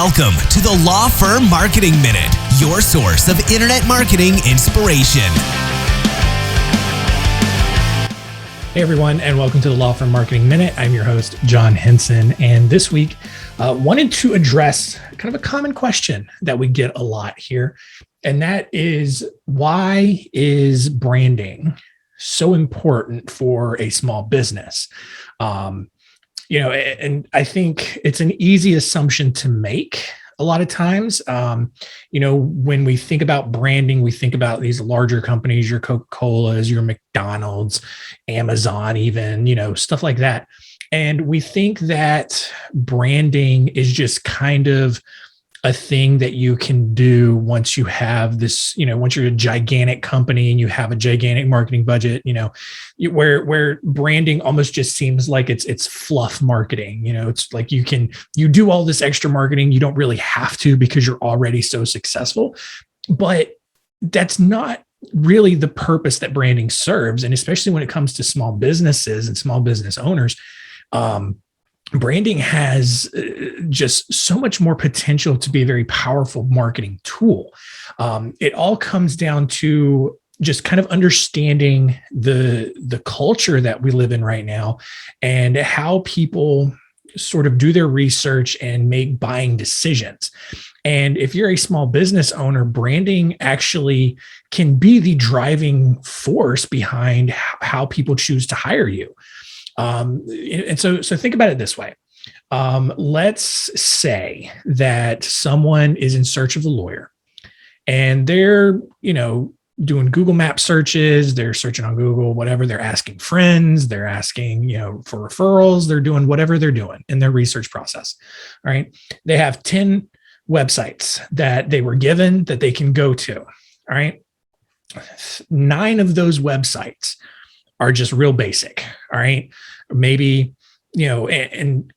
Welcome to the Law Firm Marketing Minute, your source of internet marketing inspiration. Hey everyone, and welcome to the Law Firm Marketing Minute. I'm your host, John Henson, and this week wanted to address kind of a common question that we get a lot here, and that is, why is branding so important for a small business? And I think it's an easy assumption to make a lot of times. When we think about branding, we think about these larger companies, your Coca-Colas, your McDonald's, Amazon, even, stuff like that. And we think that branding is just kind of a thing that you can do once you have this, once you're a gigantic company and you have a gigantic marketing budget, where branding almost just seems like it's fluff marketing. It's like you do all this extra marketing. You don't really have to because you're already so successful, but that's not really the purpose that branding serves. And especially when it comes to small businesses and small business owners, branding has just so much more potential to be a very powerful marketing tool. It all comes down to just kind of understanding the culture that we live in right now and how people sort of do their research and make buying decisions. And if you're a small business owner, branding actually can be the driving force behind how people choose to hire you. And so think about it this way. Let's say that someone is in search of a lawyer and they're, doing Google Map searches, they're searching on Google, whatever, they're asking friends, they're asking, for referrals, they're doing whatever they're doing in their research process. All right. They have 10 websites that they were given that they can go to. All right. 9 of those websites are just real basic. All right. Maybe,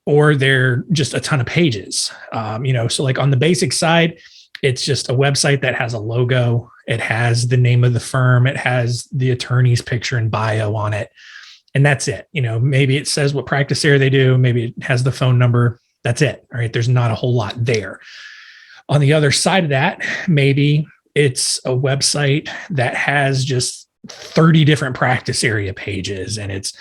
or they're just a ton of pages. So like on the basic side, it's just a website that has a logo. It has the name of the firm. It has the attorney's picture and bio on it. And that's it. Maybe it says what practice area they do. Maybe it has the phone number. That's it. All right. There's not a whole lot there. On the other side of that, maybe it's a website that has just 30 different practice area pages, and it's,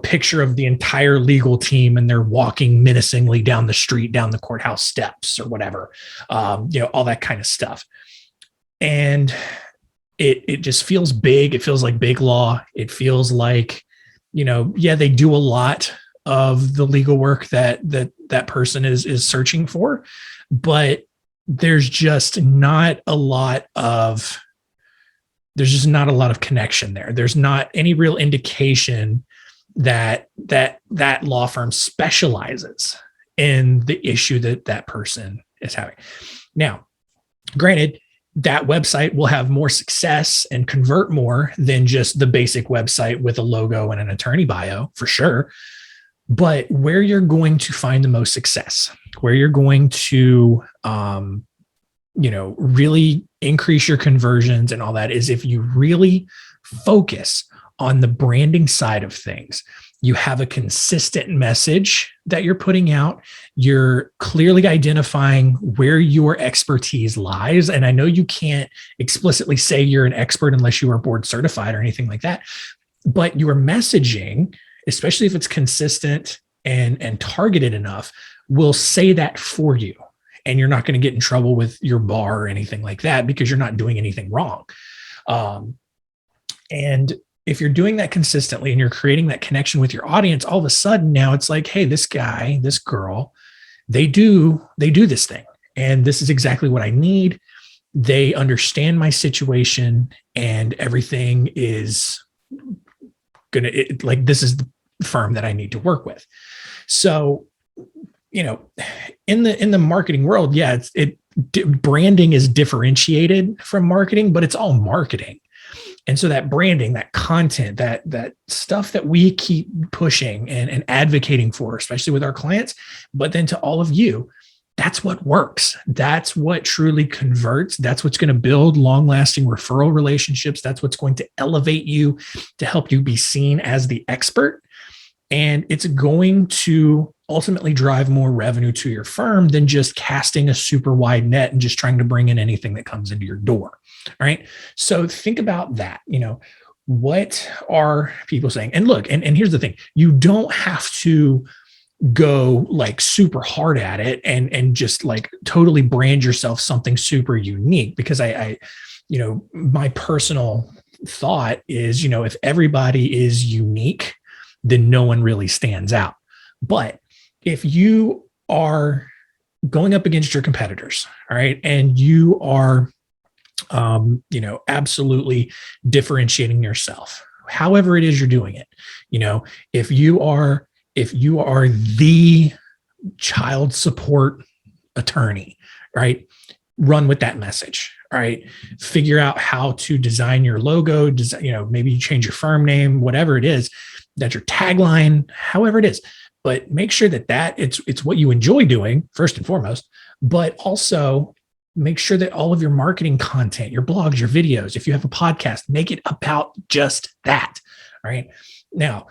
picture of the entire legal team and they're walking menacingly down the street, down the courthouse steps or whatever, all that kind of stuff. And it just feels big. It feels like big law. It feels like, they do a lot of the legal work that person is searching for, but there's just not a lot of connection there. There's not any real indication that law firm specializes in the issue that person is having. Now, granted, that website will have more success and convert more than just the basic website with a logo and an attorney bio, for sure. But where you're going to find the most success, where you're going to really increase your conversions and all that, is if you really focus on the branding side of things. You have a consistent message that you're putting out. You're clearly identifying where your expertise lies. And I know you can't explicitly say you're an expert unless you are board certified or anything like that, but your messaging, especially if it's consistent and targeted enough, will say that for you. And you're not going to get in trouble with your bar or anything like that because you're not doing anything wrong. And if you're doing that consistently and you're creating that connection with your audience, all of a sudden now it's like, hey, this guy, this girl, they do this thing. And this is exactly what I need. They understand my situation and everything is this is the firm that I need to work with. So, in the marketing world, branding is differentiated from marketing, but it's all marketing. And so that branding, that content, that stuff that we keep pushing and advocating for, especially with our clients, but then to all of you, that's what works. That's what truly converts. That's what's going to build long-lasting referral relationships. That's what's going to elevate you to help you be seen as the expert. And it's going to ultimately drive more revenue to your firm than just casting a super wide net and just trying to bring in anything that comes into your door. All right. So think about that. What are people saying? And look, and here's the thing, you don't have to go like super hard at it and just like totally brand yourself something super unique, because I my personal thought is, if everybody is unique, then no one really stands out. But if you are going up against your competitors, all right, and you are absolutely differentiating yourself, however it is you're doing it, if you are the child support attorney, right, run with that message. All right, figure out how to design your logo, maybe you change your firm name, whatever it is, that's your tagline, however it is, but make sure that it's what you enjoy doing first and foremost, but also make sure that all of your marketing content, your blogs, your videos, if you have a podcast, make it about just that. All right. Now,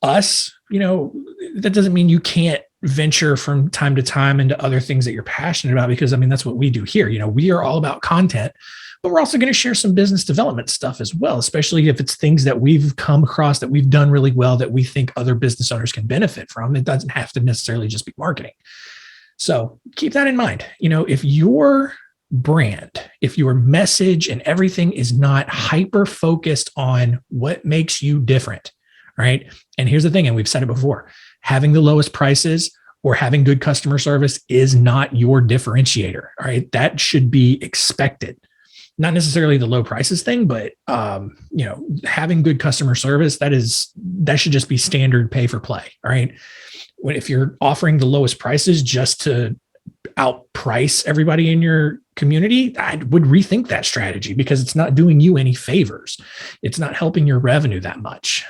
us, that doesn't mean you can't venture from time to time into other things that you're passionate about, because that's what we do here. We are all about content, but we're also going to share some business development stuff as well, especially if it's things that we've come across that we've done really well that we think other business owners can benefit from. It doesn't have to necessarily just be marketing. So keep that in mind. If your brand, if your message and everything is not hyper focused on what makes you different, right? And here's the thing, and we've said it before, having the lowest prices or having good customer service is not your differentiator. All right. That should be expected. Not necessarily the low prices thing, but having good customer service, that should just be standard pay for play. All right. If you're offering the lowest prices just to outprice everybody in your community, I would rethink that strategy, because it's not doing you any favors. It's not helping your revenue that much.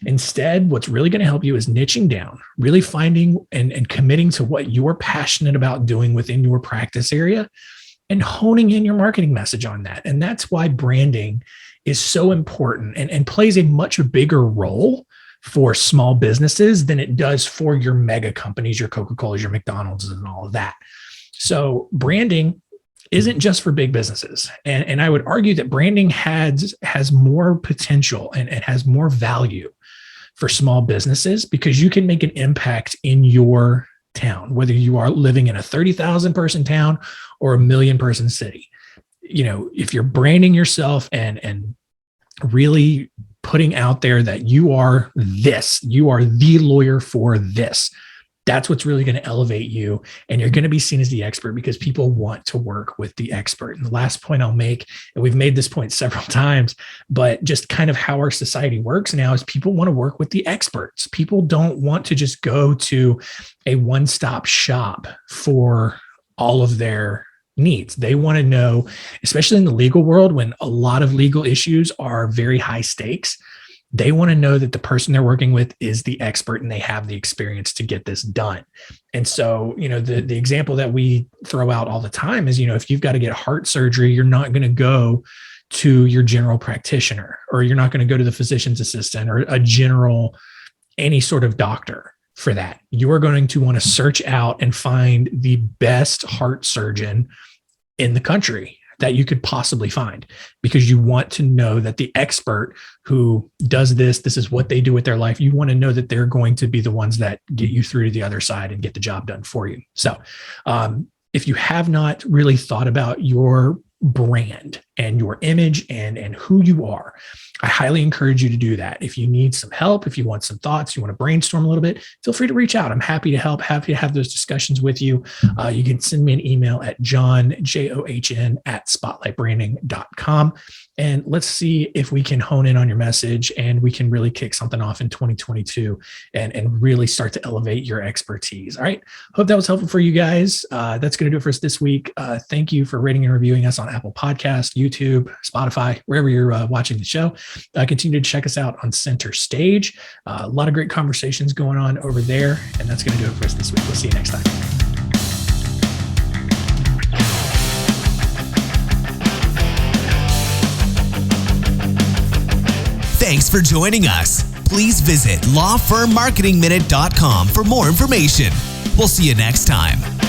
Instead, what's really going to help you is niching down, really finding and committing to what you're passionate about doing within your practice area and honing in your marketing message on that. And that's why branding is so important and plays a much bigger role for small businesses than it does for your mega companies, your Coca-Colas, your McDonald's, and all of that. So branding isn't just for big businesses. And I would argue that branding has more potential and it has more value for small businesses, because you can make an impact in your town, whether you are living in a 30,000 person town or a 1 million person city. If you're branding yourself and really putting out there that you are the lawyer for this, that's what's really going to elevate you. And you're going to be seen as the expert, because people want to work with the expert. And the last point I'll make, and we've made this point several times, but just kind of how our society works now is people want to work with the experts. People don't want to just go to a one-stop shop for all of their needs. They want to know, especially in the legal world, when a lot of legal issues are very high stakes, they want to know that the person they're working with is the expert and they have the experience to get this done. And so, the example that we throw out all the time is, if you've got to get heart surgery, you're not going to go to your general practitioner, or you're not going to go to the physician's assistant or any sort of doctor for that. You are going to want to search out and find the best heart surgeon in the country that you could possibly find, because you want to know that the expert who does this is what they do with their life. You want to know that they're going to be the ones that get you through to the other side and get the job done for you. So if you have not really thought about your brand and your image and who you are, I highly encourage you to do that. If you need some help, if you want some thoughts, you want to brainstorm a little bit, feel free to reach out. I'm happy to help, happy to have those discussions with you. You can send me an email at john@spotlightbranding.com. And let's see if we can hone in on your message and we can really kick something off in 2022 and really start to elevate your expertise. All right. Hope that was helpful for you guys. That's going to do it for us this week. Thank you for rating and reviewing us on Apple Podcasts, YouTube, Spotify, wherever you're watching the show. Continue to check us out on Center Stage. A lot of great conversations going on over there. And that's going to do it for us this week. We'll see you next time. Thanks for joining us. please visit lawfirmmarketingminute.com for more information. We'll see you next time.